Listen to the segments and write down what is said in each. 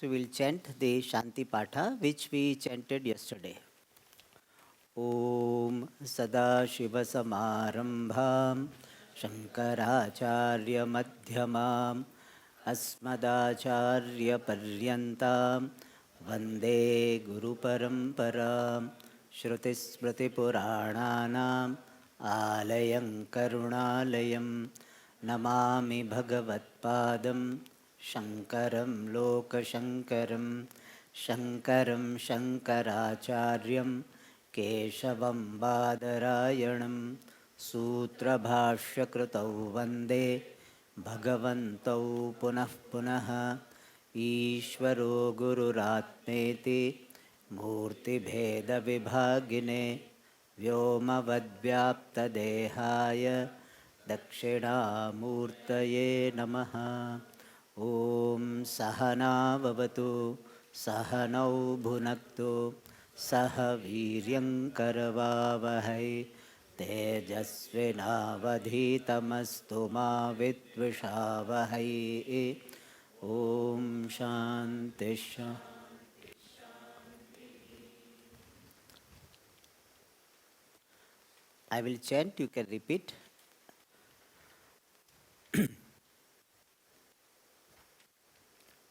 So we'll chant the Shanti Patha which we chanted yesterday. Om Sadashivasamarambham Shankaracharya Madhyamam Asmadacharya Paryantam Vande Guru Paramparam Shrutismriti Purananam Alayam Karunalayam Namami Bhagavatpadam Shankaram Lokashankaram Shankaram Shankaracharyam Keshavam Badarayanam Sutrabhashyakritau Vande Bhagavantau Punah Punah Ishvaro Gururatmeti Murti Bheda Vibhagine Vyomavadvyapta Dehaya Dakshinamurtaye Namaha. Om Sahana Vavatu Sahanau Bhunaktu Saha Viryam Karavavahai Tejasvinavadhitamastu ma Vidvishavahai. Om Shanti Shanti. I will chant, you can repeat.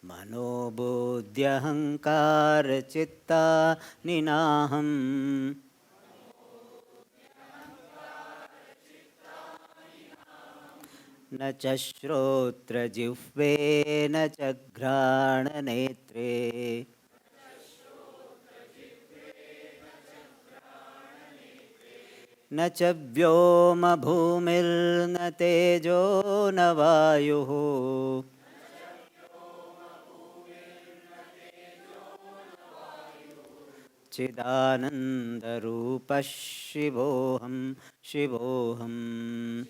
Manobudhyahankara chitta ninaham na cha shrotra jihve na cha ghrana netre na cha vyoma bhumir na tejo na vayuh Chidananda Rupa Shivoham Shivoham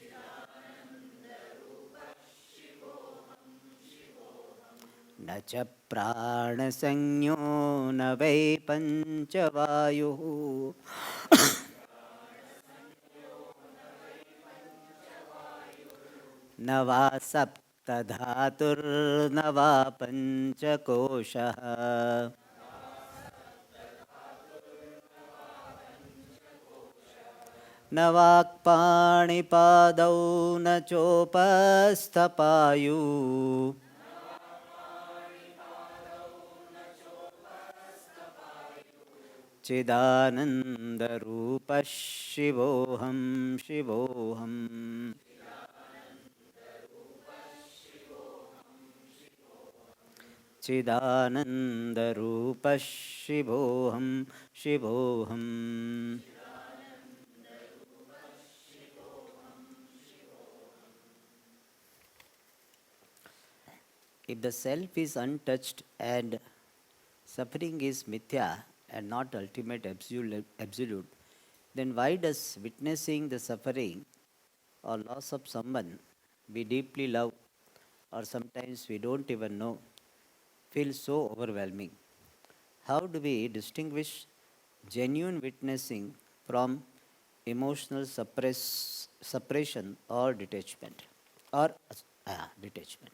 Nacha Prana Sanyyo Na Vai Panchavayu Nava Sapta Dhatur Nava Panchakosha न वाक्पाणिपादौ न चोपस्थपायु चिदानन्दरूपः शिवोऽहं शिवोऽहम् चिदानन्दरूपः शिवोऽहं शिवोऽहम्. If the self is untouched and suffering is mithya and not ultimate absolute, then why does witnessing the suffering or loss of someone we deeply love or sometimes we don't even know feel so overwhelming? How do we distinguish genuine witnessing from emotional suppression or detachment? Detachment.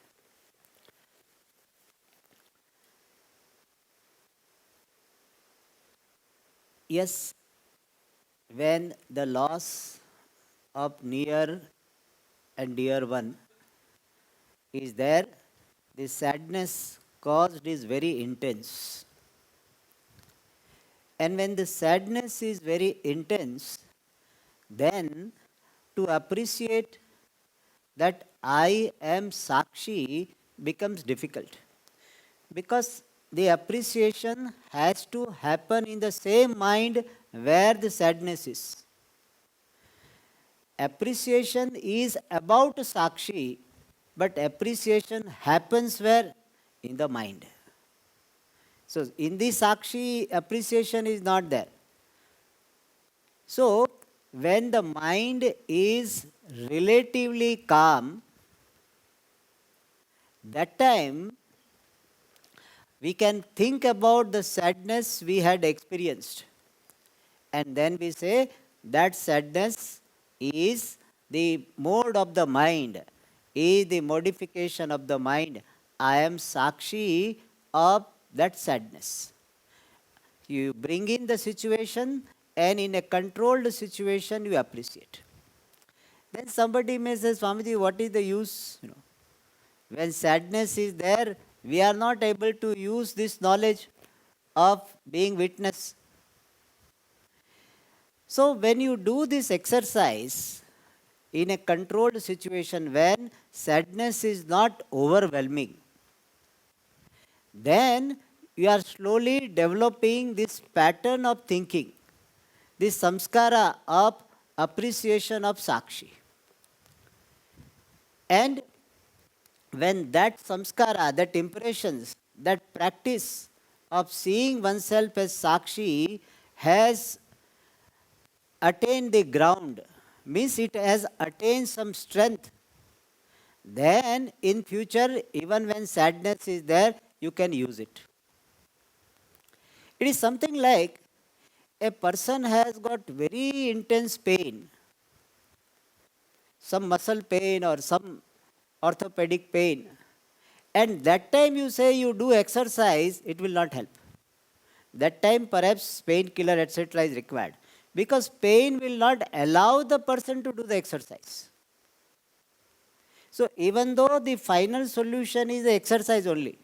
Yes, when the loss of near and dear one is there, the sadness caused is very intense. And when the sadness is very intense, then to appreciate that I am Sakshi becomes difficult. Because the appreciation has to happen in the same mind where the sadness is. Appreciation is about Sakshi, but appreciation happens where? In the mind. So, in the Sakshi, appreciation is not there. So, when the mind is relatively calm, that time we can think about the sadness we had experienced. And then we say that sadness is the mode of the mind, is the modification of the mind. I am Sakshi of That's sadness. You bring in the situation, and in a controlled situation you appreciate. Then somebody may say, Swamiji, what is the use? When sadness is there, we are not able to use this knowledge of being witness. So when you do this exercise in a controlled situation, when sadness is not overwhelming, then you are slowly developing this pattern of thinking, this samskara of appreciation of Sakshi. And when that samskara, that impressions, that practice of seeing oneself as Sakshi has attained the ground, means it has attained some strength, then in future, even when sadness is there, you can use it. It is something like a person has got very intense pain, some muscle pain or some orthopedic pain, and that time you say you do exercise, it will not help. That time perhaps painkiller etc. is required, because pain will not allow the person to do the exercise. So even though the final solution is the exercise only,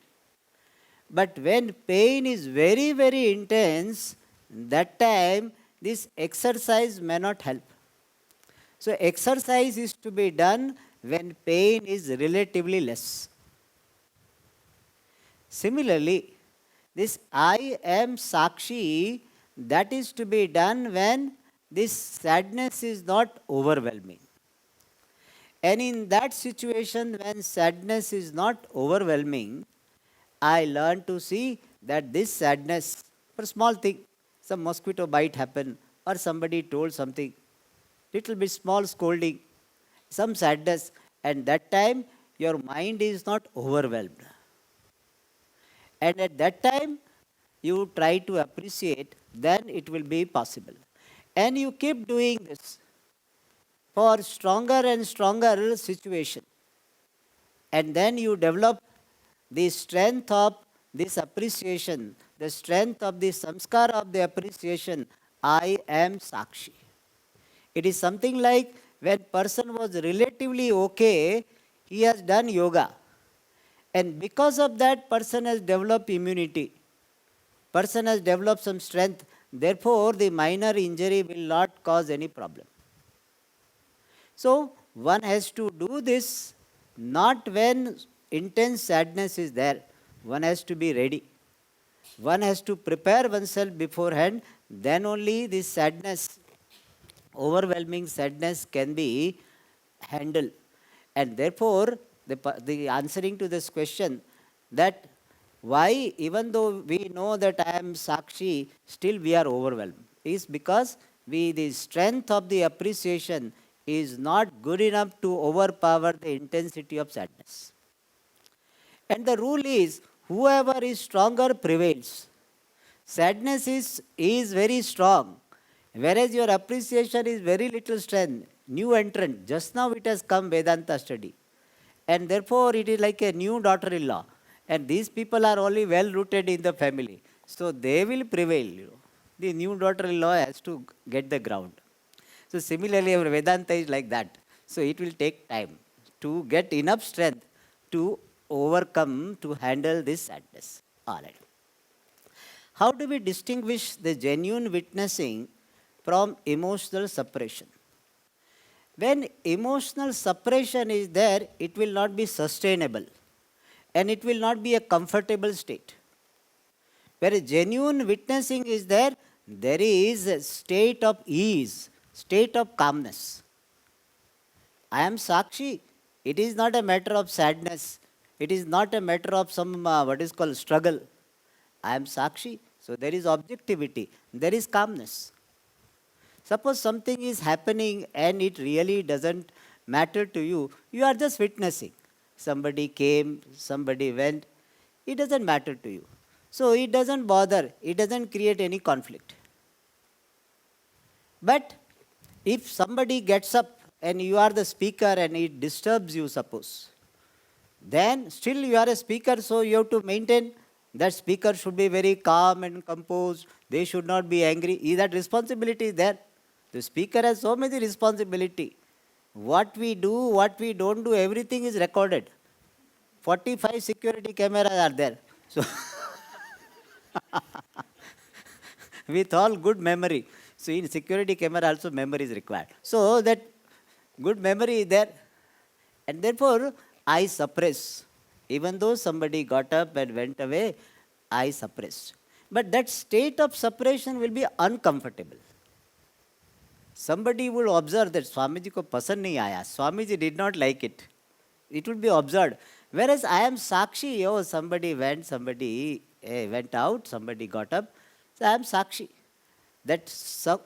but when pain is very, very intense, that time this exercise may not help. So exercise is to be done when pain is relatively less. Similarly, this I am Sakshi, that is to be done when this sadness is not overwhelming. And in that situation, when sadness is not overwhelming, I learn to see that this sadness, for small thing, some mosquito bite happened, or somebody told something, little bit small scolding, some sadness, and that time your mind is not overwhelmed. And at that time, you try to appreciate, then it will be possible. And you keep doing this for stronger and stronger situation. And then you develop the strength of this appreciation, the strength of the samskara of the appreciation, I am Sakshi. It is something like when person was relatively okay, he has done yoga. And because of that, person has developed immunity. Person has developed some strength. Therefore, the minor injury will not cause any problem. So, one has to do this not when intense sadness is there. One has to be ready. One has to prepare oneself beforehand. Then only this sadness, overwhelming sadness, can be handled. And therefore, the answering to this question, that why even though we know that I am Sakshi, still we are overwhelmed, is because the strength of the appreciation is not good enough to overpower the intensity of sadness. And the rule is, whoever is stronger prevails. Sadness is very strong, whereas your appreciation is very little strength. New entrant, just now it has come Vedanta study. And therefore it is like a new daughter-in-law. And these people are only well rooted in the family. So they will prevail. The new daughter-in-law has to get the ground. So similarly, our Vedanta is like that. So it will take time to get enough strength to overcome, to handle this sadness. All right. How do we distinguish the genuine witnessing from emotional suppression? When emotional suppression is there, it will not be sustainable and it will not be a comfortable state. Where genuine witnessing is there, there is a state of ease, state of calmness. I am Sakshi. It is not a matter of sadness. It is not a matter of some what is called struggle. I am Sakshi. So there is objectivity. There is calmness. Suppose something is happening and it really doesn't matter to you. You are just witnessing. Somebody came, somebody went. It doesn't matter to you. So it doesn't bother. It doesn't create any conflict. But if somebody gets up and you are the speaker and it disturbs you, suppose, then still you are a speaker, so you have to maintain That speaker should be very calm and composed. They should not be angry. Is that responsibility there? The speaker has so many responsibility. What we do, what we don't do, everything is recorded. 45 security cameras are there. So with all good memory. So in security camera also memory is required. So that good memory is there. And therefore I suppress. Even though somebody got up and went away, I suppressed. But that state of suppression will be uncomfortable. Somebody will observe that Swamiji ko pasand nahi aaya. Swamiji did not like it. It will be observed. Whereas I am Sakshi, oh, somebody went out, somebody got up. So I am Sakshi. That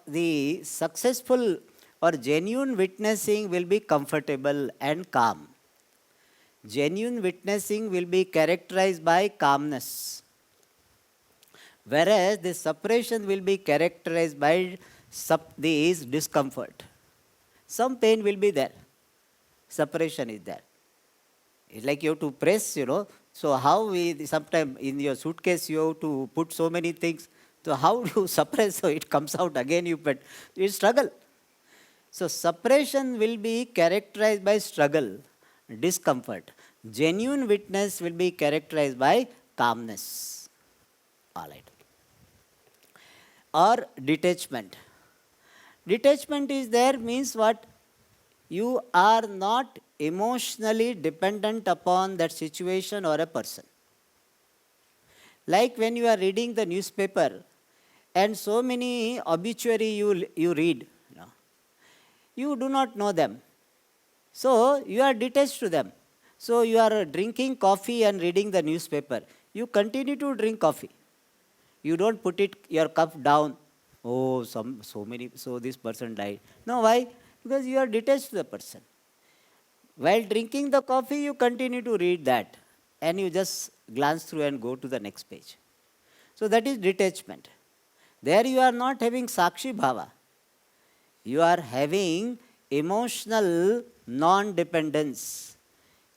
the successful or genuine witnessing will be comfortable and calm. Genuine witnessing will be characterized by calmness. Whereas the suppression will be characterized by this discomfort. Some pain will be there. Suppression is there. It's like you have to press, So how sometimes in your suitcase you have to put so many things. So how do you suppress so it comes out again? You struggle. So suppression will be characterized by struggle, discomfort. Genuine witness will be characterized by calmness. All right. Or detachment. Detachment is there means what? You are not emotionally dependent upon that situation or a person. Like when you are reading the newspaper and so many obituary you read, you do not know them. So you are detached to them. So you are drinking coffee and reading the newspaper. You continue to drink coffee. You don't put your cup down. Oh, so this person died. No, why? Because you are detached to the person. While drinking the coffee, you continue to read that. And you just glance through and go to the next page. So that is detachment. There you are not having Sakshi Bhava. You are having emotional non-dependence.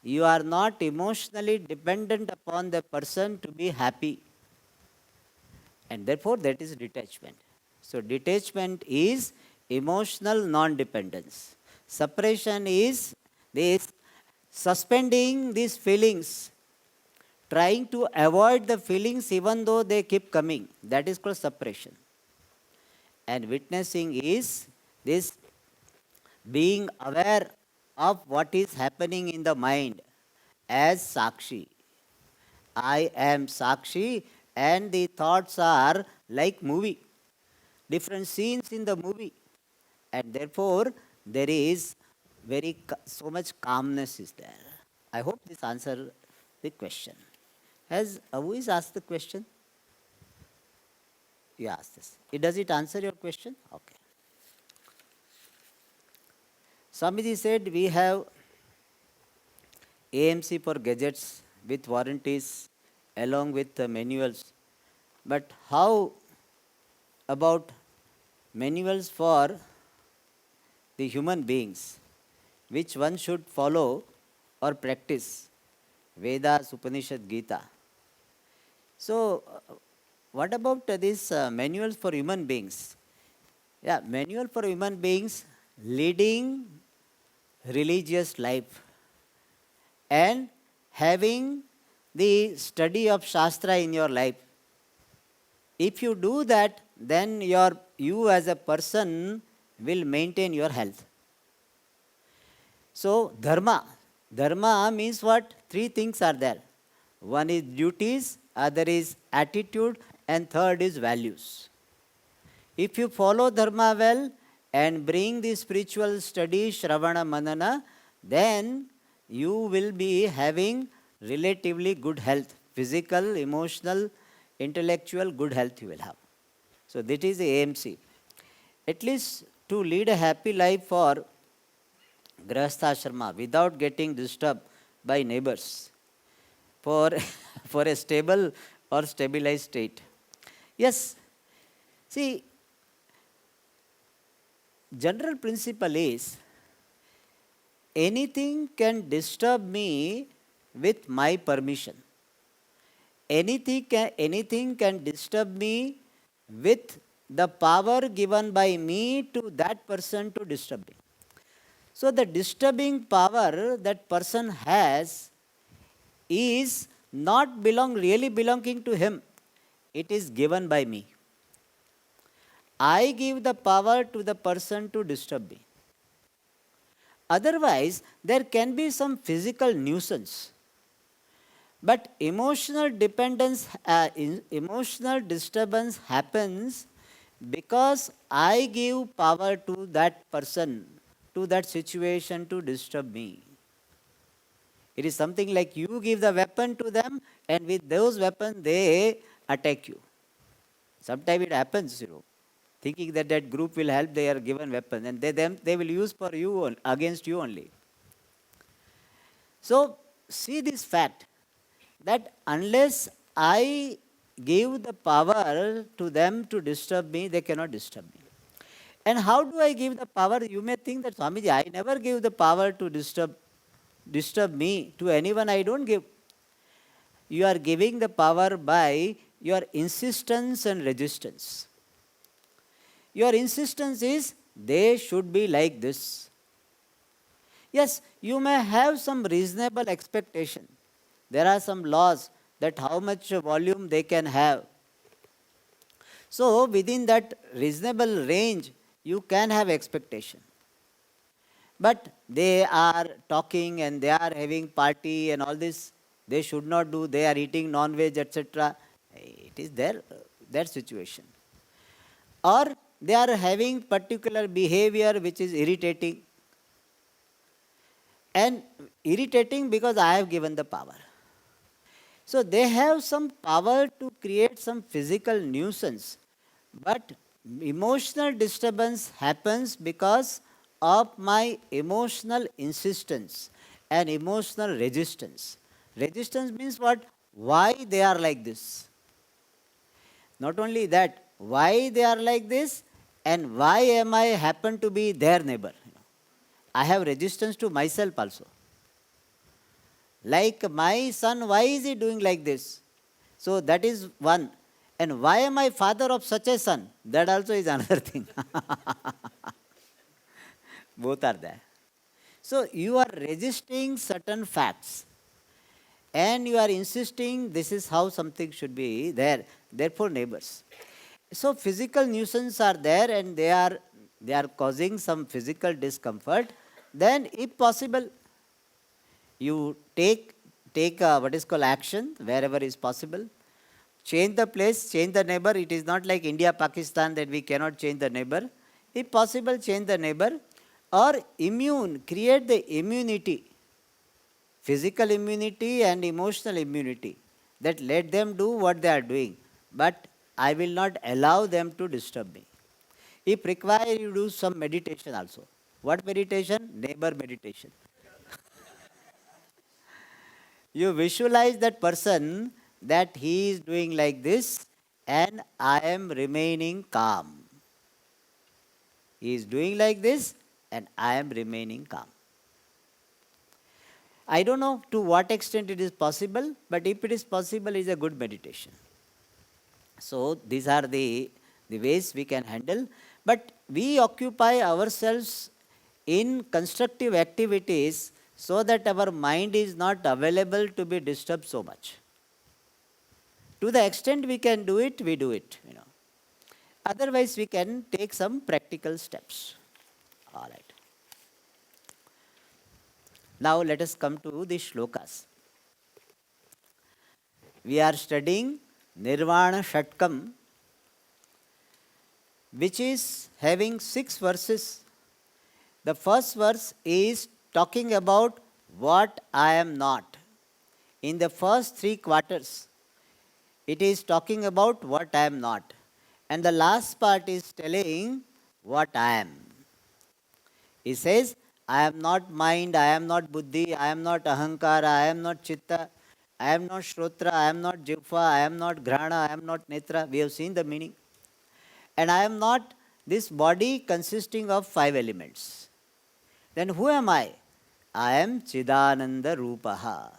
You are not emotionally dependent upon the person to be happy. And therefore that is detachment. So detachment is emotional non-dependence. Suppression is this suspending these feelings, trying to avoid the feelings even though they keep coming. That is called suppression. And witnessing is this being aware of what is happening in the mind as Sakshi. I am Sakshi and the thoughts are like movie. Different scenes in the movie. And therefore there is so much calmness is there. I hope this answers the question. Has Avuis asked the question? You asked this. Does it answer your question? Okay. Swamiji said we have AMC for gadgets with warranties along with the manuals. But how about manuals for the human beings? Which one should follow or practice? Vedas, Upanishad, Gita. So, what about these manuals for human beings? Yeah, manual for human beings leading religious life and having the study of Shastra in your life. If you do that, then you as a person will maintain your health. So, dharma. Dharma means what? Three things are there. One is duties, other is attitude, and third is values. If you follow dharma well and bring the spiritual study, Shravana Manana, then you will be having relatively good health. Physical, emotional, intellectual, good health you will have. So that is the AMC. At least to lead a happy life for Grahastha without getting disturbed by neighbors for a stable or stabilized state. Yes, see, general principle is anything can disturb me with my permission. anything can disturb me with the power given by me to that person to disturb me. So the disturbing power that person has is not really belonging to him. It is given by me. I give the power to the person to disturb me. Otherwise, there can be some physical nuisance. But emotional disturbance happens because I give power to that person, to that situation to disturb me. It is something like you give the weapon to them, and with those weapons they attack you. Sometimes it happens, thinking that that group will help, they are given weapons, and they will use for you against you only. So see this fact that unless I give the power to them to disturb me, they cannot disturb me. And how do I give the power? You may think that, Swamiji, I never give the power to disturb me to anyone. I don't give. You are giving the power by your insistence and resistance. Your insistence is they should be like this. Yes, you may have some reasonable expectation. There are some laws that how much volume they can have. So within that reasonable range, you can have expectation. But they are talking and they are having party and all this. They should not do. They are eating non-veg, etc. It is their situation. Or they are having particular behavior which is irritating. And irritating because I have given the power. So they have some power to create some physical nuisance. But emotional disturbance happens because of my emotional insistence and emotional resistance. Resistance means what? Why they are like this. Not only that, why they are like this, and why am I happen to be their neighbor. I have resistance to myself also. Like my son, why is he doing like this? So that is one. And why am I father of such a son? That also is another thing. Both are there. So you are resisting certain facts. And you are insisting this is how something should be there. Therefore neighbors. So physical nuisance are there and they are causing some physical discomfort. Then if possible, you take what is called action wherever is possible. Change the place, change the neighbor. It is not like India, Pakistan that we cannot change the neighbor. If possible, change the neighbor. Or create the immunity. Physical immunity and emotional immunity. That let them do what they are doing. But I will not allow them to disturb me. If required, you do some meditation also. What meditation? Neighbor meditation. You visualize that person that he is doing like this and I am remaining calm. He is doing like this and I am remaining calm. I don't know to what extent it is possible, but if it is possible, it is a good meditation. So these are the ways we can handle. But we occupy ourselves in constructive activities so that our mind is not available to be disturbed so much. To the extent we can do it, we do it. Otherwise, we can take some practical steps. All right. Now let us come to the shlokas. We are studying Nirvana Shatkam, which is having 6 verses. The first verse is talking about what I am not. In the first 3 quarters, it is talking about what I am not. And the last part is telling what I am. He says, I am not mind, I am not buddhi, I am not ahankara, I am not chitta, I am not shrotra, I am not jivha, I am not grana, I am not netra. We have seen the meaning. And I am not this body consisting of 5 elements. Then who am I? I am Chidananda Rupaha.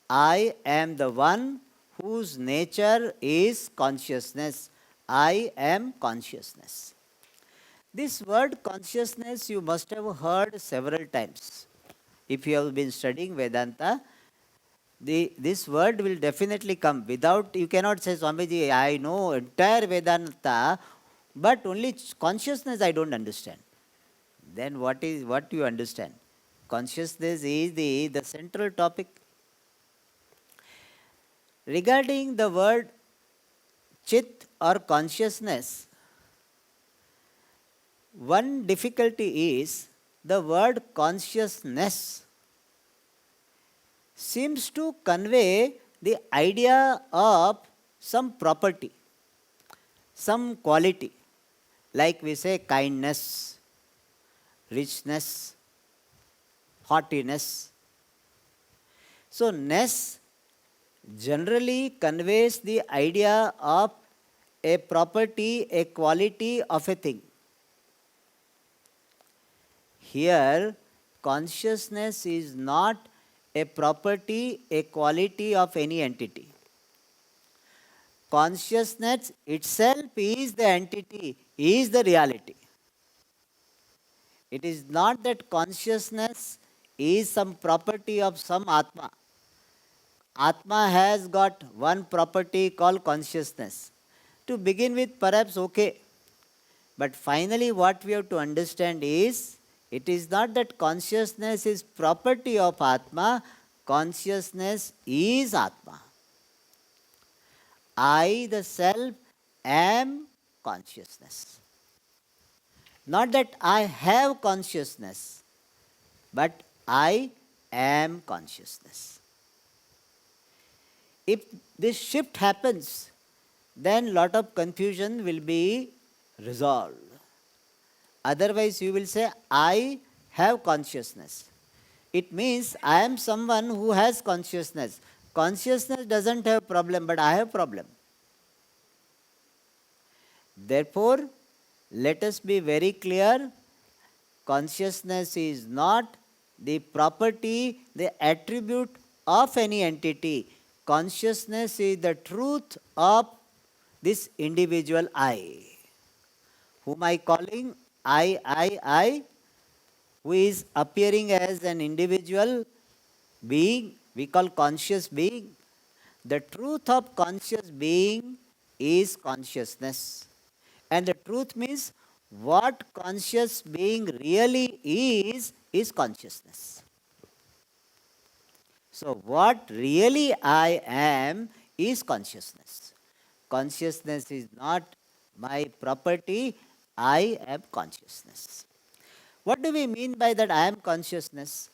I am the one whose nature is consciousness. I am consciousness. This word consciousness you must have heard several times. If you have been studying Vedanta, this word will definitely come. Without, you cannot say, Swamiji, I know entire Vedanta, but only consciousness I don't understand. Then what do you understand? Consciousness is the central topic. Regarding the word chit or consciousness, one difficulty is the word consciousness seems to convey the idea of some property, some quality, like we say kindness, richness, haughtiness. So, ness generally conveys the idea of a property, a quality of a thing. Here, consciousness is not a property, a quality of any entity. Consciousness itself is the entity, is the reality. It is not that consciousness is some property of some Atma. Atma has got one property called consciousness. To begin with, perhaps okay. But finally, what we have to understand is, it is not that consciousness is property of Atma, consciousness is Atma. I, the self, am consciousness. Not that I have consciousness, but I am consciousness. If this shift happens, then lot of confusion will be resolved. Otherwise, you will say, I have consciousness. It means I am someone who has consciousness. Consciousness doesn't have problem, but I have problem. Therefore, let us be very clear, consciousness is not the property, the attribute of any entity. Consciousness is the truth of this individual I. Whom I calling I, who is appearing as an individual being, we call conscious being. The truth of conscious being is consciousness. And the truth means what conscious being really is consciousness. So, what really I am is consciousness. Consciousness is not my property, I am consciousness. What do we mean by that I am consciousness?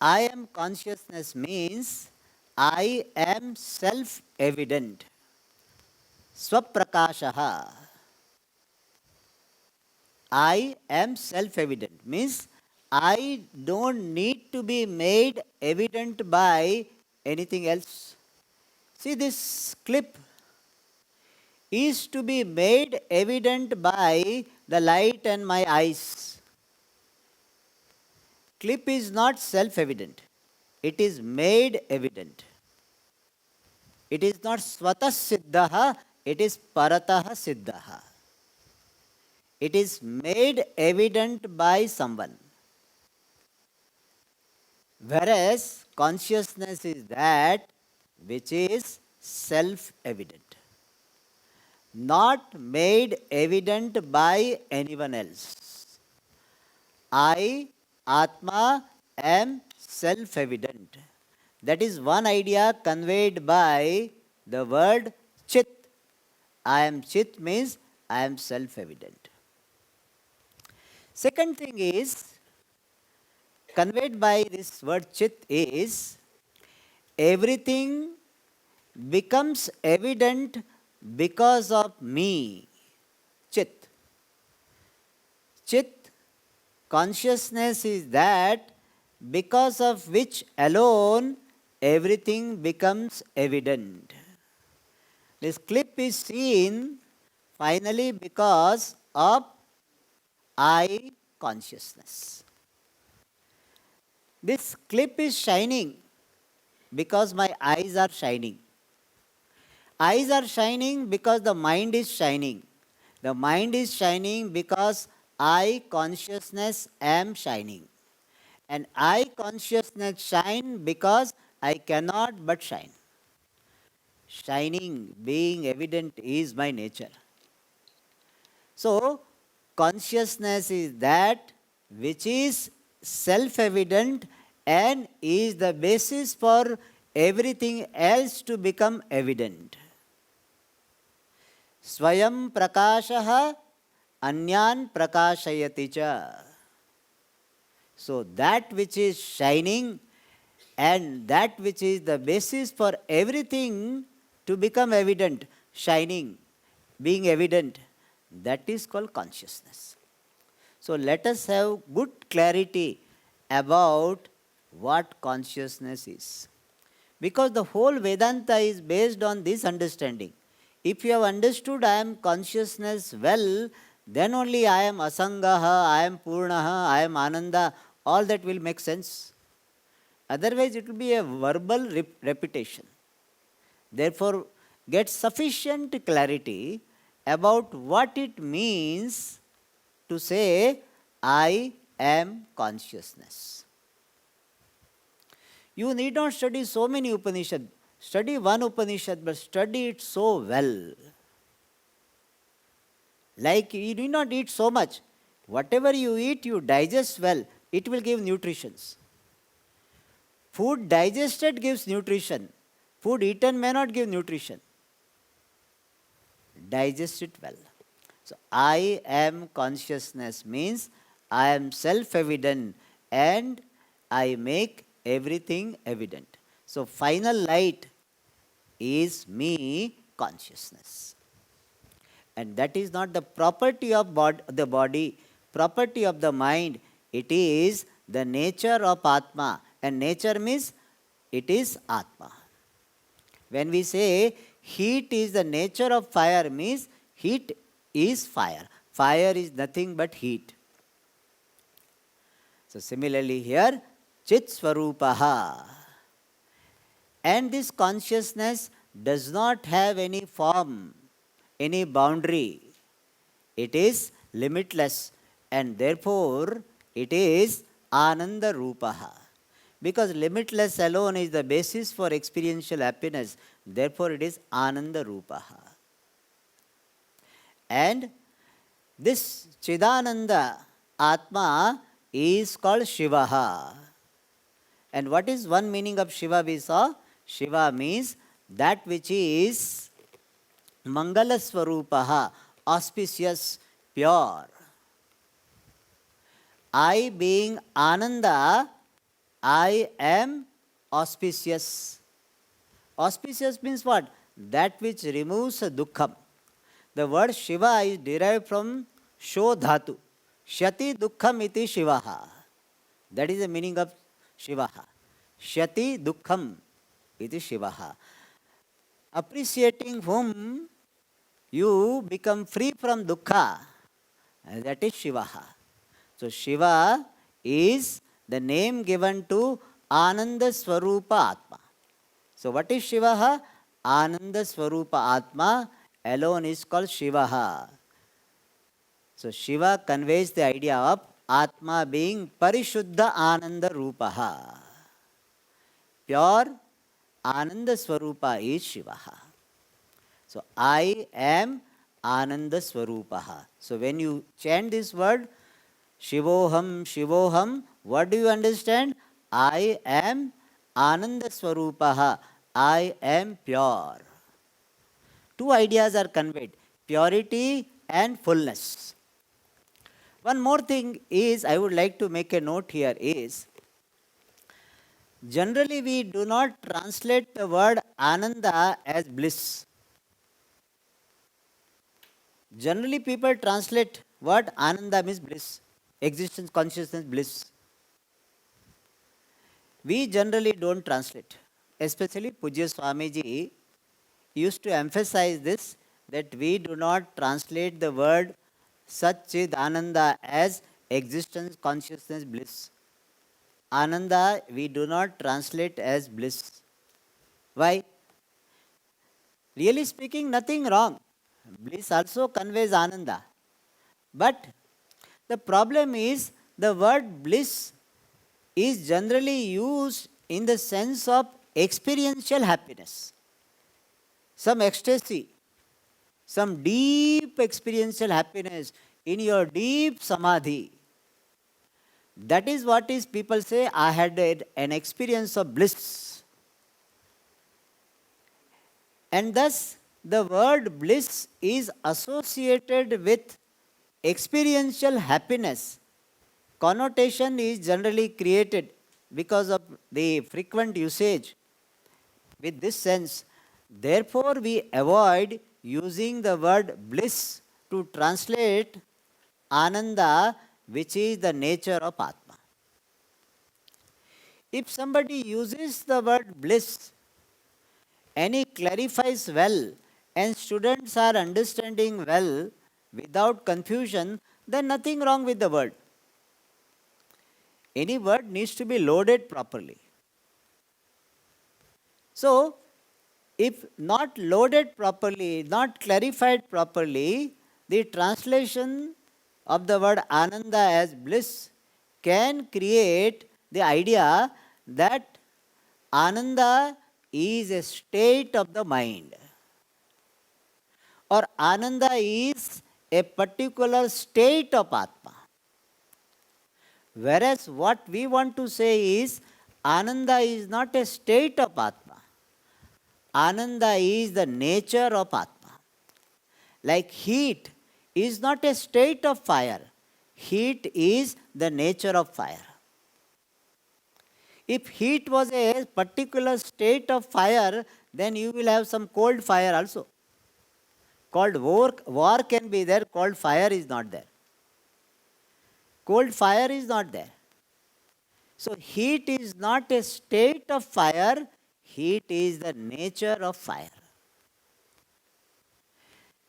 I am consciousness means I am self-evident. Swaprakashaha. I am self-evident means I don't need to be made evident by anything else. See, this clip is to be made evident by the light and my eyes. Clip is not self-evident. It is made evident. It is not svatah siddhaha, it is paratah siddhaha. It is made evident by someone. Whereas consciousness is that which is self-evident, not made evident by anyone else. I, Atma, am self-evident. That is one idea conveyed by the word chit. I am chit means I am self-evident. Second thing is, conveyed by this word chit is, everything becomes evident because of me. Chit. Chit, consciousness is that because of which alone everything becomes evident. This clip is seen finally because of I consciousness. This clip is shining because my eyes are shining. Eyes are shining because the mind is shining. The mind is shining because I consciousness am shining. And I consciousness shine because I cannot but shine. Shining, being evident is my nature. So, consciousness is that which is self evident and is the basis for everything else to become evident. Swayam prakashah anyan prakashayati cha. So, that which is shining and that which is the basis for everything to become evident, shining, being evident, that is called consciousness. So let us have good clarity about what consciousness is. Because the whole Vedanta is based on this understanding. If you have understood I am consciousness well, then only I am Asangaha, I am Purnaha, I am Ananda, all that will make sense. Otherwise, it will be a verbal repetition. Therefore, get sufficient clarity about what it means to say, I am consciousness. You need not study so many Upanishads. Study one Upanishad, but study it so well. Like you need not eat so much. Whatever you eat, you digest well. It will give nutritions. Food digested gives nutrition. Food eaten may not give nutrition. Digest it well. So, I am consciousness means I am self-evident and I make everything evident. So, final light is me consciousness. And that is not the property of the body, property of the mind. It is the nature of Atma. And nature means it is Atma. When we say heat is the nature of fire, means heat is fire. Fire is nothing but heat. So similarly here, Chit Swarupaha. And this consciousness does not have any form, any boundary. It is limitless and therefore it is Ananda Rupaha. Because limitless alone is the basis for experiential happiness. Therefore, it is Ananda Rupaha. And this Chidananda Atma is called Shivaha. And what is one meaning of Shiva we saw? Shiva means that which is Mangala Swarupaha, auspicious, pure. I being Ananda, I am auspicious. Auspicious means what? That which removes dukkham. The word Shiva is derived from Sho Dhatu. Shati dukkham iti Shivaha. That is the meaning of Shivaha. Shati dukkham iti Shivaha. Appreciating whom you become free from dukkha, that is Shivaha. So Shiva is the name given to Ananda Swarupa Atma. So what is Shivaha? Ananda Swarupa Atma alone is called Shivaha. So Shiva conveys the idea of Atma being Parishuddha Ananda Rupaha. Pure Ananda Swarupa is Shivaha. So I am Ananda Swarupaha. So when you chant this word, Shivoham, Shivoham, what do you understand? I am Ananda Swarupaha. I am pure. Two ideas are conveyed, purity and fullness. One more thing is, I would like to make a note here is, generally we do not translate the word Ananda as bliss. Generally people translate word Ananda means bliss, existence, consciousness, bliss. We generally don't translate. Especially Pujya Swamiji used to emphasize this, that we do not translate the word Sat Chid Ananda as existence, consciousness, bliss. Ananda we do not translate as bliss. Why? Really speaking, nothing wrong. Bliss also conveys Ananda. But the problem is the word bliss is generally used in the sense of experiential happiness, some ecstasy, some deep experiential happiness in your deep samadhi. That is what is people say, I had an experience of bliss. And thus, the word bliss is associated with experiential happiness. Connotation is generally created because of the frequent usage with this sense. Therefore, we avoid using the word bliss to translate Ananda, which is the nature of Atma. If somebody uses the word bliss and he clarifies well, and students are understanding well without confusion, then nothing wrong with the word. Any word needs to be loaded properly. So, if not loaded properly, not clarified properly, the translation of the word Ananda as bliss can create the idea that Ananda is a state of the mind, or Ananda is a particular state of Atma. Whereas what we want to say is Ananda is not a state of Atma. Ananda is the nature of Atma. Like heat is not a state of fire. Heat is the nature of fire. If heat was a particular state of fire, then you will have some cold fire also. Cold war can be there, cold fire is not there. Cold fire is not there. So heat is not a state of fire, heat is the nature of fire.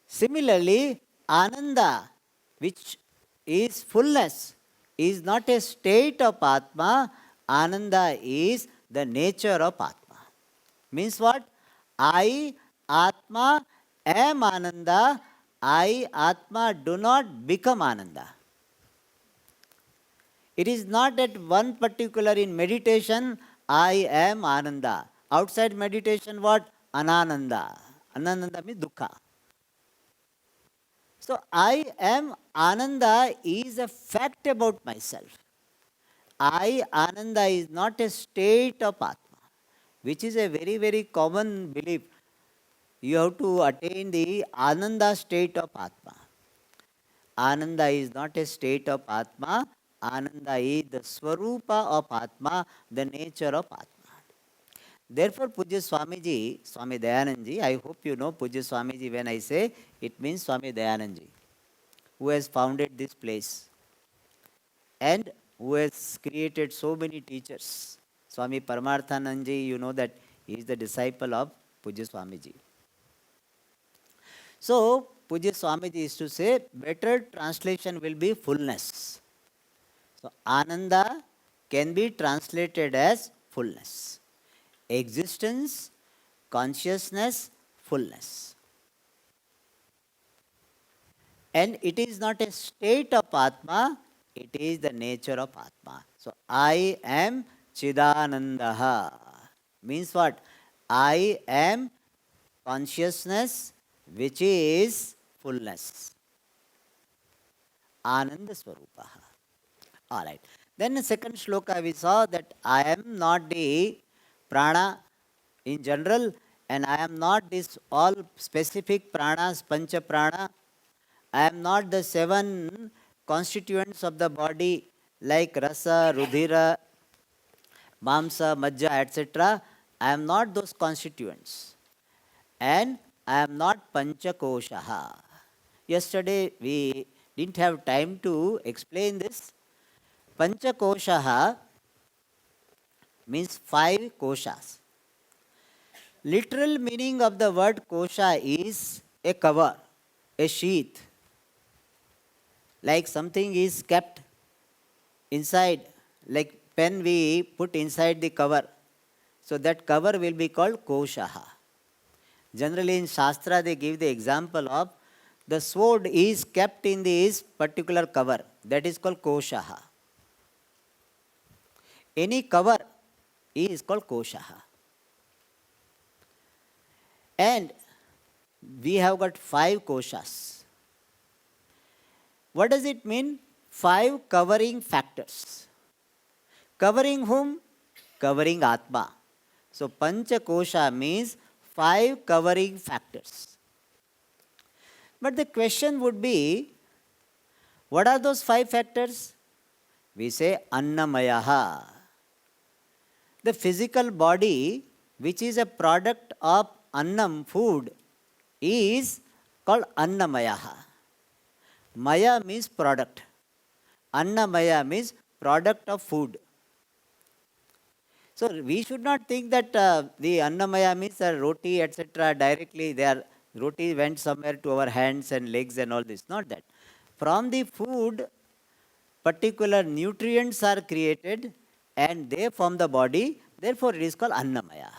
Similarly, Ananda, which is fullness, is not a state of Atma, Ananda is the nature of Atma. Means what? I, Atma, am Ananda, I, Atma, do not become Ananda. It is not that one particular in meditation, I am Ananda. Outside meditation, what? Anananda. Anananda means dukkha. So, I am Ananda is a fact about myself. I, Ananda, is not a state of Atma, which is a very, very common belief. You have to attain the Ananda state of Atma. Ananda is not a state of Atma. Ananda is the Swarupa of Atma, the nature of Atma. Therefore, Pujya Swamiji, Swami Dayanandji, I hope you know Pujya Swamiji when I say, it means Swami Dayanandji, who has founded this place and who has created so many teachers. Swami Paramarthanandji, you know that he is the disciple of Pujya Swamiji. So, Pujya Swamiji is to say, better translation will be fullness. So, Ananda can be translated as fullness. Existence, consciousness, fullness. And it is not a state of Atma, it is the nature of Atma. So, I am Chidanandaha. Means what? I am consciousness which is fullness. Ananda Swarupaha. Alright. Then the second shloka we saw that I am not the prana in general, and I am not this all specific pranas, pancha prana. I am not the 7 constituents of the body like rasa, rudhira, mamsa, majja, etc. I am not those constituents. And I am not panchakoshaha. Yesterday we didn't have time to explain this. Panchakoshaha means 5 koshas. Literal meaning of the word kosha is a cover, a sheath. Like something is kept inside, like pen we put inside the cover. So that cover will be called koshaha. Generally in Shastra they give the example of the sword is kept in this particular cover. That is called koshaha. Any cover is called koshaha. And we have got 5 koshas. What does it mean? 5 covering factors. Covering whom? Covering Atma. So Pancha kosha means 5 covering factors. But the question would be, what are those 5 factors? We say Annamayaha. The physical body, which is a product of Annam, food, is called Annamayaha. Maya means product. Annamaya means product of food. So we should not think that the Annamaya means roti, etc. directly. Roti went somewhere to our hands and legs and all this. Not that. From the food, particular nutrients are created and they form the body. Therefore, it is called Annamaya.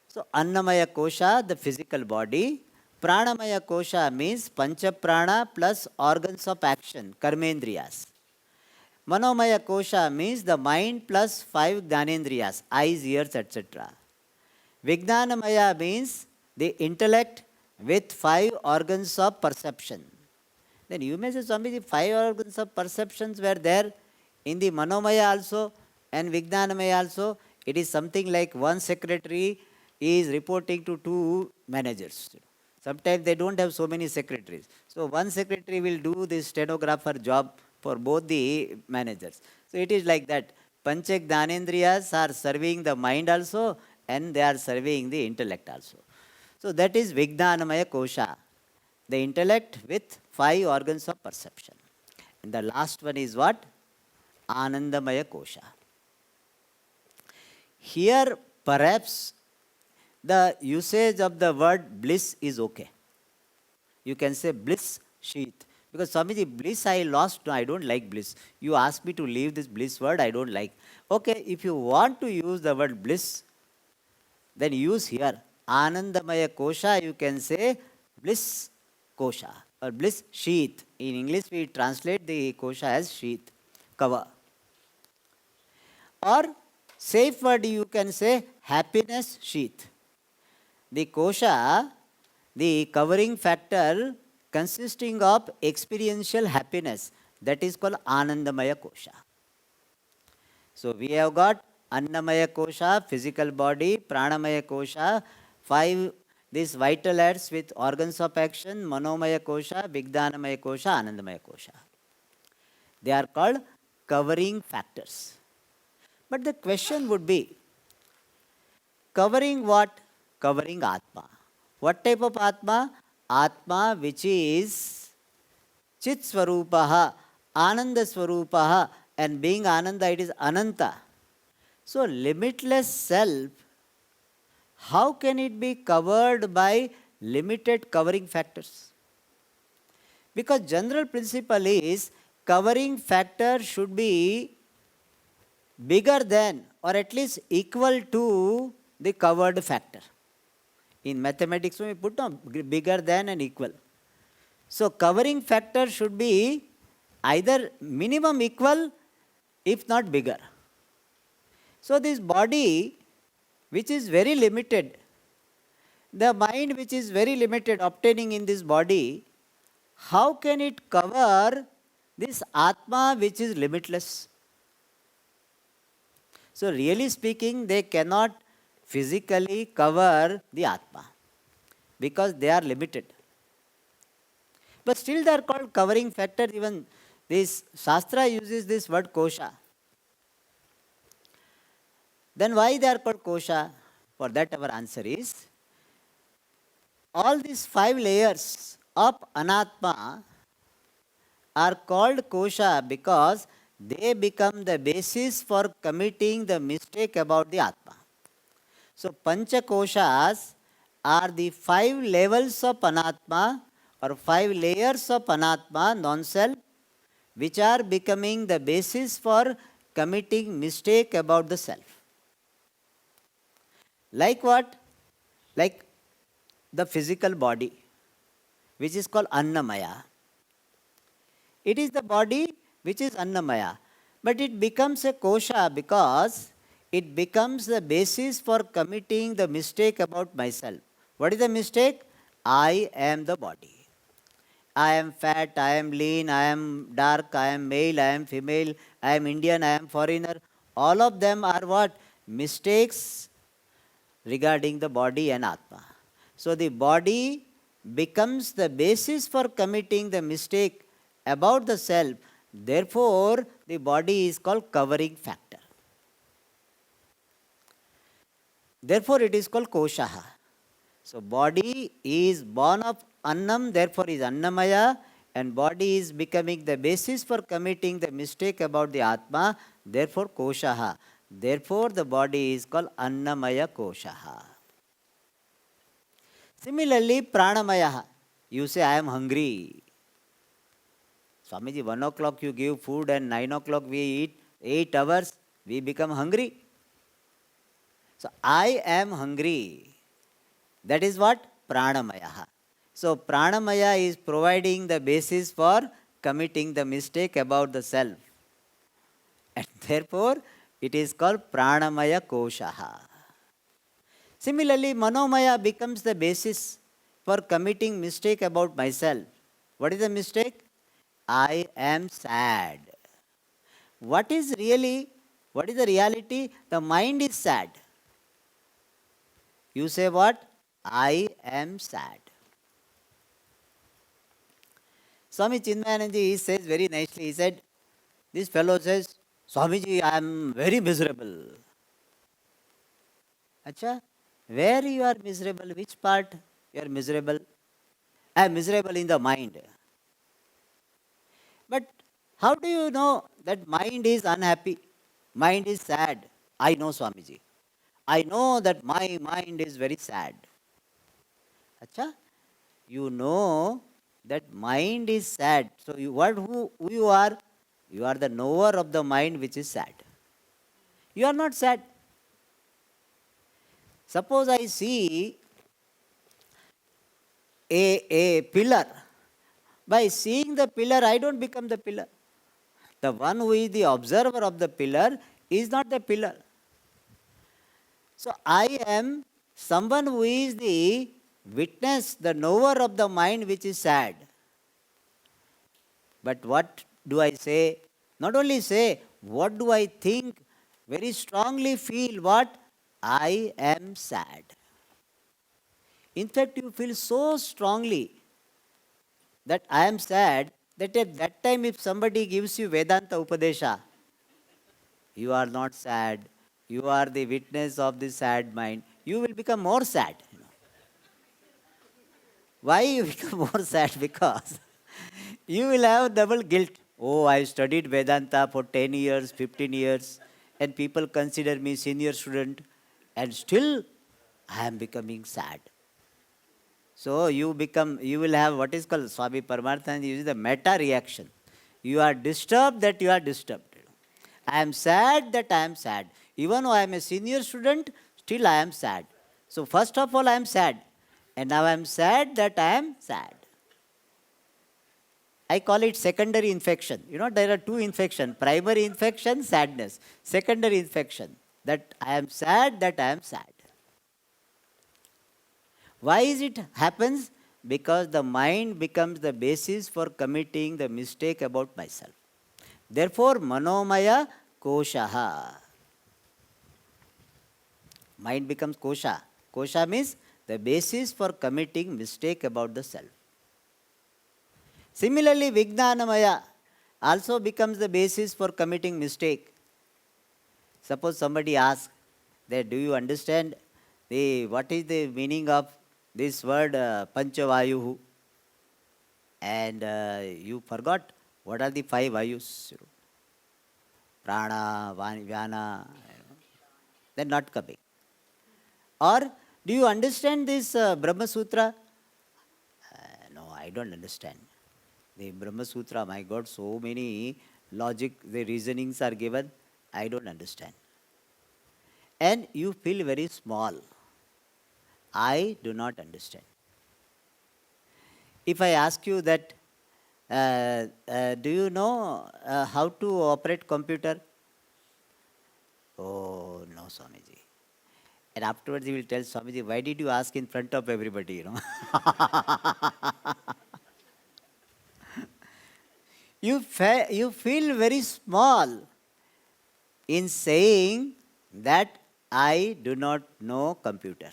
So Annamaya kosha, the physical body. Pranamaya kosha means Pancha prana plus organs of action, karmendriyas. Manomaya kosha means the mind plus 5 jnanendriyas, eyes, ears, etc. Vijnanamaya means the intellect with 5 organs of perception. Then you may say, Swami, the 5 organs of perceptions were there in the Manomaya also and Vijnanamaya also. It is something like one secretary is reporting to 2 managers. Sometimes they don't have so many secretaries. So one secretary will do the stenographer job for both the managers. So it is like that. Pancha Jnanendriyas are serving the mind also and they are serving the intellect also. So that is Vijnanamaya kosha, the intellect with 5 organs of perception. And the last one is what? Anandamaya kosha. Here perhaps the usage of the word bliss is okay. You can say bliss sheath. Because Swamiji, bliss I lost. No, I don't like bliss. You asked me to leave this bliss word, I don't like. Okay, if you want to use the word bliss, then use here. Anandamaya kosha, you can say bliss kosha or bliss sheath. In English, we translate the kosha as sheath, cover. Or safe word, you can say happiness sheath. The kosha, the covering factor consisting of experiential happiness, that is called Anandamaya kosha. So we have got Annamaya kosha, physical body, Pranamaya kosha, 5 these vital aids with organs of action, Manomaya kosha, Vijnanamaya kosha, Anandamaya kosha. They are called covering factors. But the question would be, covering what? Covering Atma. What type of Atma? Atma which is Chit Swarupaha, Ananda Swarupaha, and being Ananda, it is Ananta. So limitless self, how can it be covered by limited covering factors? Because general principle is covering factor should be bigger than or at least equal to the covered factor. In mathematics, we put on bigger than and equal. So covering factor should be either minimum equal, if not bigger. So this body, which is very limited, the mind which is very limited obtaining in this body, how can it cover this Atma which is limitless? So really speaking, they cannot physically cover the Atma because they are limited. But still they are called covering factors. Even this Shastra uses this word kosha. Then why they are called kosha? For that our answer is, all these 5 layers of Anatma are called kosha because they become the basis for committing the mistake about the Atma. So Pancha koshas are the 5 levels of Anatma or 5 layers of Anatma, non-self, which are becoming the basis for committing mistake about the self. Like what? Like the physical body, which is called Annamaya. It is the body which is Annamaya. But it becomes a kosha because it becomes the basis for committing the mistake about myself. What is the mistake? I am the body. I am fat, I am lean, I am dark, I am male, I am female, I am Indian, I am foreigner. All of them are what? Mistakes regarding the body and Atma. So the body becomes the basis for committing the mistake about the self. Therefore, the body is called covering factor. Therefore, it is called koshaha. So, body is born of annam, therefore is annamaya, and body is becoming the basis for committing the mistake about the Atma, therefore koshaha. Therefore, the body is called annamaya koshaha. Similarly, pranamaya. You say, I am hungry. Swamiji, 1 o'clock you give food and 9 o'clock we eat, 8 hours, we become hungry. So, I am hungry. That is what? Pranamaya. So, pranamaya is providing the basis for committing the mistake about the self. And therefore, it is called pranamaya koshaha. Similarly, manomaya becomes the basis for committing mistake about myself. What is the mistake? I am sad. What is the reality? The mind is sad. You say what? I am sad. Swami Chinmayananji says very nicely, he said, this fellow says, Swamiji, I am very miserable. Acha, where you are miserable? Which part you are miserable? I am miserable in the mind. But how do you know that mind is unhappy? Mind is sad. I know, Swamiji. I know that my mind is very sad. Acha, you know that mind is sad. So who you are? You are the knower of the mind which is sad. You are not sad. Suppose I see a pillar. By seeing the pillar, I don't become the pillar. The one who is the observer of the pillar is not the pillar. So I am someone who is the witness, the knower of the mind which is sad. But what do I say? Not only say, what do I think? Very strongly feel what? I am sad. In fact, you feel so strongly that I am sad that at that time if somebody gives you Vedanta Upadesha, you are not sad, you are the witness of the sad mind, you will become more sad. Why you become more sad? Because you will have double guilt. Oh, I studied Vedanta for 10 years, 15 years, and people consider me senior student, and still I am becoming sad. So you will have what is called, Swami Paramarthananda uses the meta reaction. You are disturbed that you are disturbed. I am sad that I am sad. Even though I am a senior student, still I am sad. So first of all I am sad. And now I am sad that I am sad. I call it secondary infection. You know, there are two infections. Primary infection, sadness. Secondary infection, that I am sad that I am sad. Why is it happens? Because the mind becomes the basis for committing the mistake about myself. Therefore, manomaya koshaha. Mind becomes kosha. Kosha means the basis for committing mistake about the self. Similarly, vijnanamaya also becomes the basis for committing mistake. Suppose somebody asks that, do you understand what is the meaning of this word panchavayuhu? And you forgot what are the 5 vayus. Prana, Vyana, they're not coming. Or do you understand this Brahma Sutra? No, I don't understand. The Brahma Sutra, my God, so many logic, the reasonings are given. I don't understand. And you feel very small. I do not understand. If I ask you that, do you know how to operate computer? Oh, no, Swamiji. And afterwards he will tell Swamiji, why did you ask in front of everybody, You feel very small in saying that I do not know computer.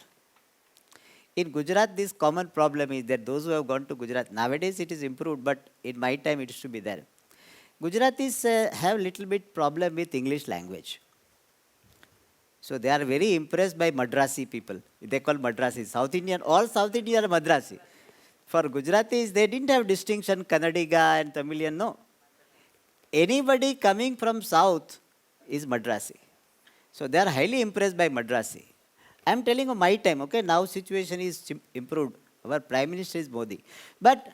In Gujarat, this common problem is that those who have gone to Gujarat, nowadays it is improved, but in my time it used to be there. Gujaratis have little bit problem with English language. So they are very impressed by Madrasi people. They call Madrasi. South Indian, all South Indian are Madrasi. For Gujaratis, they didn't have distinction, Kannadiga and Tamilian, no. Anybody coming from South is Madrasi. So they are highly impressed by Madrasi. I am telling you my time, okay, now situation is improved. Our Prime Minister is Modi. But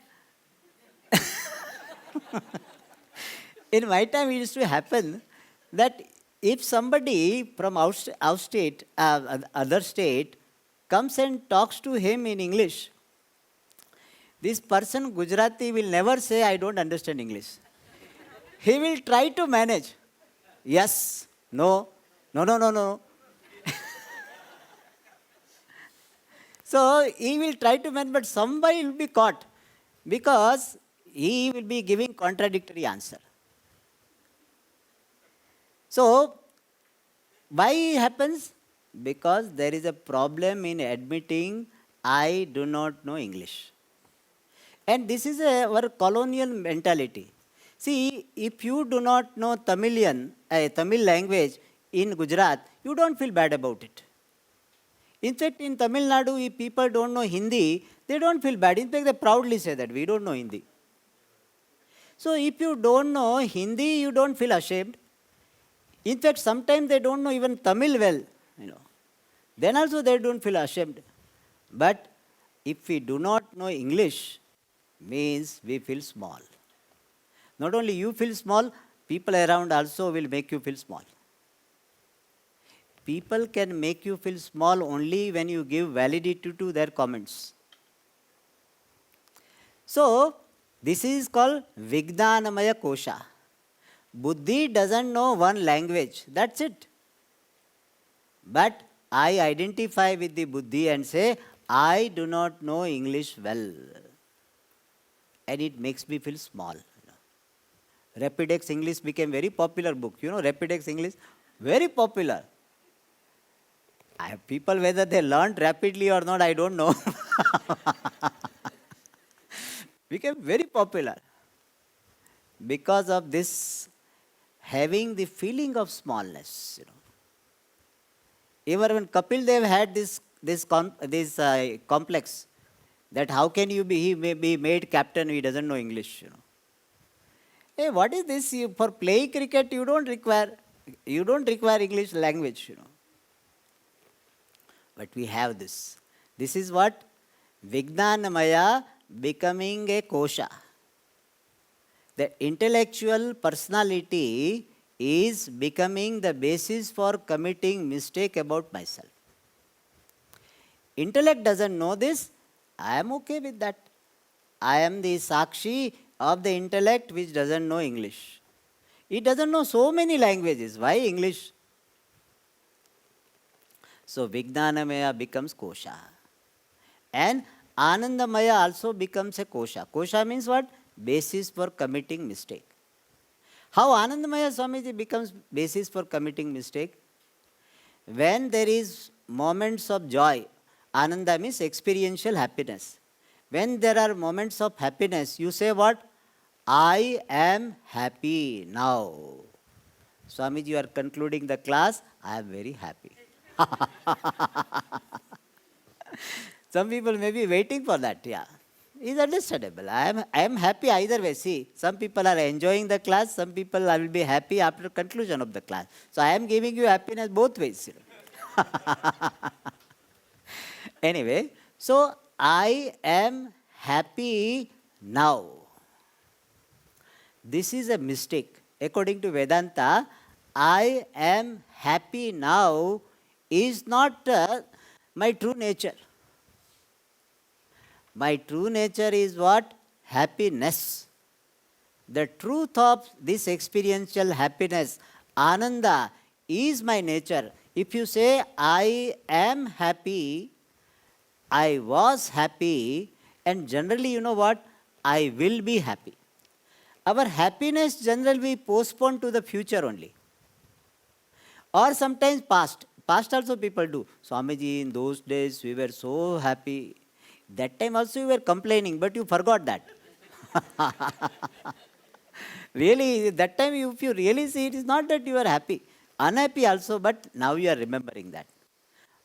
in my time it used to happen that if somebody from outstate, other state, comes and talks to him in English, this person, Gujarati, will never say, I don't understand English. He will try to manage. Yes, no, no. So he will try to manage, but somebody will be caught because he will be giving contradictory answer. So, why it happens? Because there is a problem in admitting I do not know English. And this is our colonial mentality. See, if you do not know Tamil language in Gujarat, you don't feel bad about it. In fact, in Tamil Nadu, if people don't know Hindi, they don't feel bad. In fact, they proudly say that we don't know Hindi. So, if you don't know Hindi, you don't feel ashamed. In fact, sometimes they don't know even Tamil well, Then also they don't feel ashamed. But if we do not know English, means we feel small. Not only you feel small, people around also will make you feel small. People can make you feel small only when you give validity to their comments. So, this is called Vijnanamaya Kosha. Buddhi doesn't know one language, that's it. But I identify with the Buddhi and say, I do not know English well. And it makes me feel small. Rapidex English became very popular book. Rapidex English, very popular. I have people, whether they learned rapidly or not, I don't know. Became very popular. Because of this, having the feeling of smallness, Even when Kapil Dev had this complex, that how can he may be made captain, he doesn't know English, Hey, what is this? For playing cricket, you don't require English language, But we have this. This is what? Vijnanamaya becoming a kosha. The intellectual personality is becoming the basis for committing mistake about myself. Intellect doesn't know this. I am okay with that. I am the sakshi of the intellect which doesn't know English. It doesn't know so many languages. Why English? So Vijnanamaya becomes kosha. And Anandamaya also becomes a kosha. Kosha means what? Basis for committing mistake. How Anandamaya Swamiji becomes basis for committing mistake? When there is moments of joy, Ananda means experiential happiness. When there are moments of happiness, you say what? I am happy now. Swamiji, you are concluding the class, I am very happy. Some people may be waiting for that, It's understandable. I am happy either way. See, some people are enjoying the class, some people will be happy after conclusion of the class. So I am giving you happiness both ways. Anyway, so I am happy now. This is a mistake. According to Vedanta, I am happy now is not my true nature. My true nature is what? Happiness. The truth of this experiential happiness, Ananda, is my nature. If you say, I am happy, I was happy, and generally, you know what? I will be happy. Our happiness generally we postpone to the future only. Or sometimes past. Past also people do. Swamiji, in those days we were so happy. That time also you were complaining, but you forgot that. Really, that time if you really see, it is not that you are happy. Unhappy also, but now you are remembering that.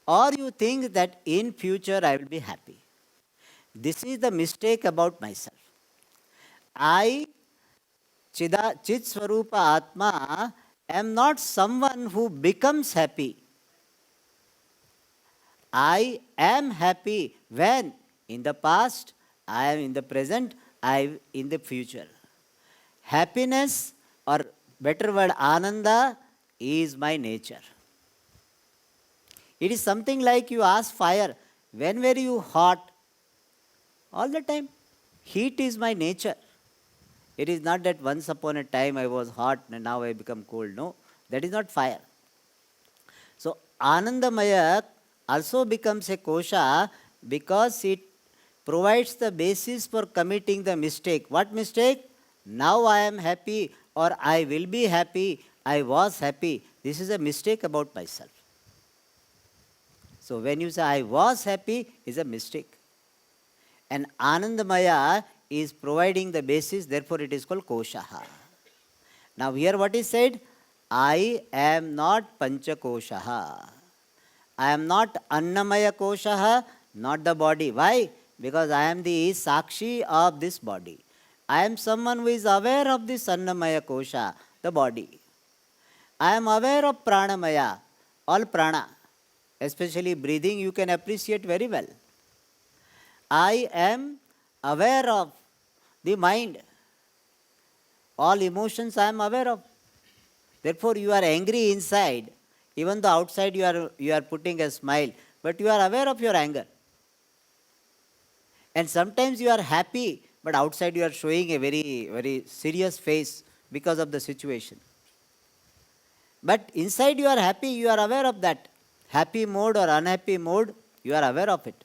Or you think that in future I will be happy. This is the mistake about myself. I, Chit Swarupa Atma, am not someone who becomes happy. I am happy when? In the past, I am in the present, I am in the future. Happiness, or better word, Ananda, is my nature. It is something like you ask fire, when were you hot? All the time. Heat is my nature. It is not that once upon a time I was hot and now I become cold. No, that is not fire. So Anandamaya also becomes a kosha because it provides the basis for committing the mistake. What mistake? Now I am happy, or I will be happy, I was happy. This is a mistake about myself. So when you say I was happy, is a mistake. And Anandamaya is providing the basis, therefore it is called koshaha. Now here what is said? I am not panchakoshaha. I am not Annamaya koshaha, not the body. Why? Because I am the sakshi of this body. I am someone who is aware of this Annamaya kosha, the body. I am aware of pranamaya, all prana. Especially breathing, you can appreciate very well. I am aware of the mind. All emotions I am aware of. Therefore, you are angry inside. Even though outside you are putting a smile, but you are aware of your anger. And sometimes you are happy, but outside you are showing a very, very serious face because of the situation. But inside you are happy, you are aware of that. Happy mode or unhappy mode, you are aware of it.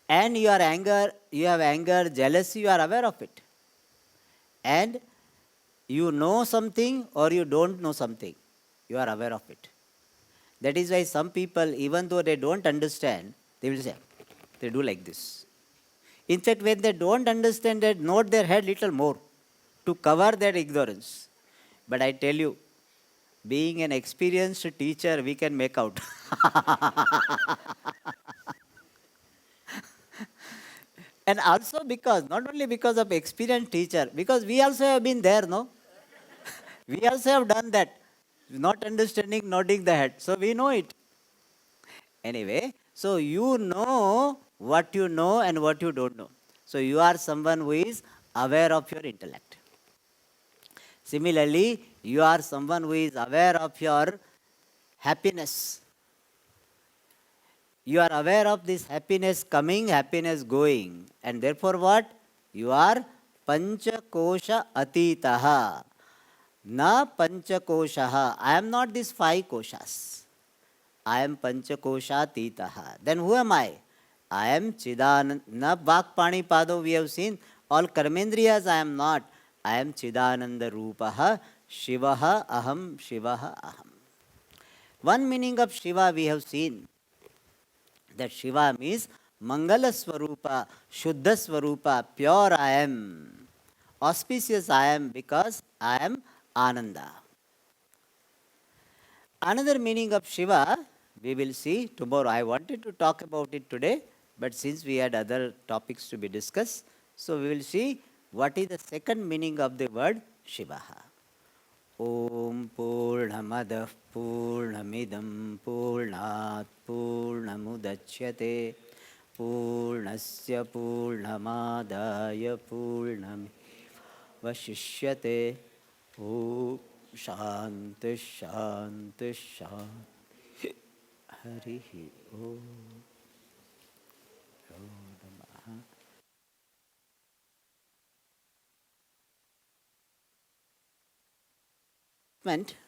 And you have anger, jealousy, you are aware of it. And you know something or you don't know something, you are aware of it. That is why some people, even though they don't understand, they will say, they do like this. In fact, when they don't understand, they nod their head little more to cover their ignorance. But I tell you, being an experienced teacher, we can make out. And also because, not only because of experienced teacher, because we also have been there, no? We also have done that. Not understanding, nodding the head. So we know it. Anyway, so you know what you know and what you don't know. So you are someone who is aware of your intellect. Similarly, you are someone who is aware of your happiness. You are aware of this happiness coming, happiness going. And therefore what? You are panchakosha atitaha. Na panchakoshaha. I am not these 5 koshas. I am panchakosha atitaha. Then who am I? I am Chidananda. Na Vak Pani Pado we have seen. All karmendriyas I am not. I am Chidananda Rupaha. Shivaha Aham. Shivaha Aham. One meaning of Shiva we have seen. That Shiva means Mangala Swarupa, Shuddha Swarupa, pure I am. Auspicious I am because I am Ananda. Another meaning of Shiva we will see tomorrow. I wanted to talk about it today, but since we had other topics to be discussed, so we will see what is the second meaning of the word Shiva. Om Purnamadah Purnamidam Purnat Purnamudachyate Purnasya Purnamadaya Purnamivashishyate. Om Shanti Shanti Shanti. Harihi Om. Contentment